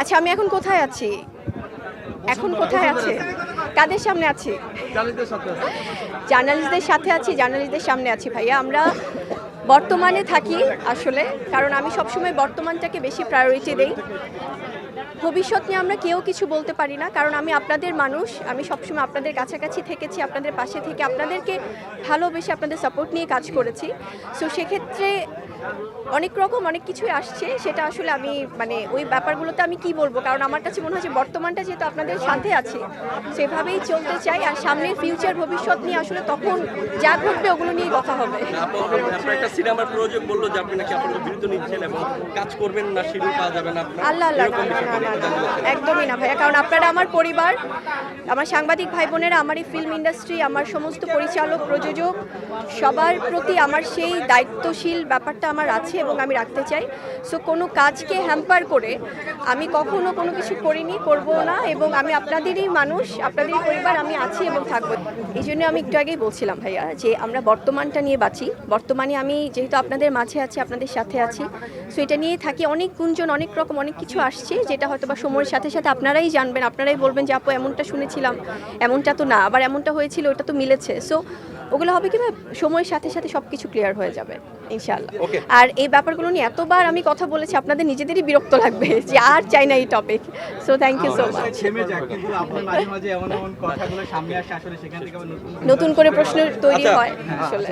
আচ্ছা, আমি এখন কোথায় আছি? এখন কোথায় আছে? কাদের সামনে আছি? জার্নালিস্টদের সাথে আছি, জার্নালিস্টদের সামনে আছি ভাইয়া। আমরা বর্তমানে থাকি আসলে, কারণ আমি সবসময় বর্তমানটাকে বেশি প্রায়োরিটি দেই। ভবিষ্যৎ নিয়ে আমরা কেউ কিছু বলতে পারি না, কারণ আমি আপনাদের মানুষ। আমি সবসময় আপনাদের কাছাকাছি থেকেছি, আপনাদের পাশে থেকে আপনাদেরকে ভালোবেসে আপনাদের সাপোর্ট নিয়ে কাজ করেছি। সো সেক্ষেত্রে অনেক রকম অনেক কিছুই আসছে, সেটা আসলে আমি মানে ওই ব্যাপারগুলোতে আমি কি বলবো, কারণ আমার কাছে মনে হয় যে বর্তমানটা যেহেতু আপনাদের সাথে আছে সেভাবেই চলতে চাই। আর সামনের ফিউচার ভবিষ্যৎ নিয়ে আসলে তখন যা ঘটবে ওগুলো নিয়ে কথা হবে। আপনার একটা সিনেমার প্রযোজক বললো যে আপনি নাকি আপনাদের বিরতি নিচ্ছেন এবং কাজ করবেন না, শিডিউল পাওয়া যাবে না। আল্লাহ আল্লাহ, না না না না, একদমই না ভাইয়া, কারণ আপনারা আমার পরিবার, আমার সাংবাদিক ভাই বোনেরা, আমার এই ফিল্ম ইন্ডাস্ট্রি, আমার সমস্ত পরিচালক প্রযোজক সবার প্রতি আমার সেই দায়িত্বশীল ব্যাপারটা আমার আছে এবং আমি রাখতে চাই। সো কোনো কাজকে হ্যাম্পার করে আমি কখনো কোনো কিছু করিনি, করবো না, এবং আমি আপনাদেরই মানুষ, আপনাদেরই পরিবার, আমি আছি এবং থাকবো। এই জন্য আমি একটু আগেই বলছিলাম ভাইয়া যে আমরা বর্তমানটা নিয়ে বাঁচি। বর্তমানে আমি যেহেতু আপনাদের মাঝে আছি, আপনাদের সাথে আছি, সো এটা নিয়ে থাকি। অনেক গুঞ্জন, অনেক রকম অনেক কিছু আসছে, যেটা হয়তো বা সময়ের সাথে সাথে আপনারাই জানবেন, আপনারাই বলবেন যে আপু এমনটা শুনেছিলাম, এমনটা তো না, আবার এমনটা হয়েছিল, ওটা তো মিলেছে। সো ওগুলো হবে কি সময়ের সাথে সাথে সব কিছু ক্লিয়ার হয়ে যাবে ইনশাআল্লাহ। আর এই ব্যাপারগুলো নিয়ে এতবার আমি কথা বলেছি, আপনাদের নিজেদেরই বিরক্ত লাগবে যে আর চাই না এই topic. So thank you so much. নতুন করে প্রশ্ন তৈরি হয় আসলে।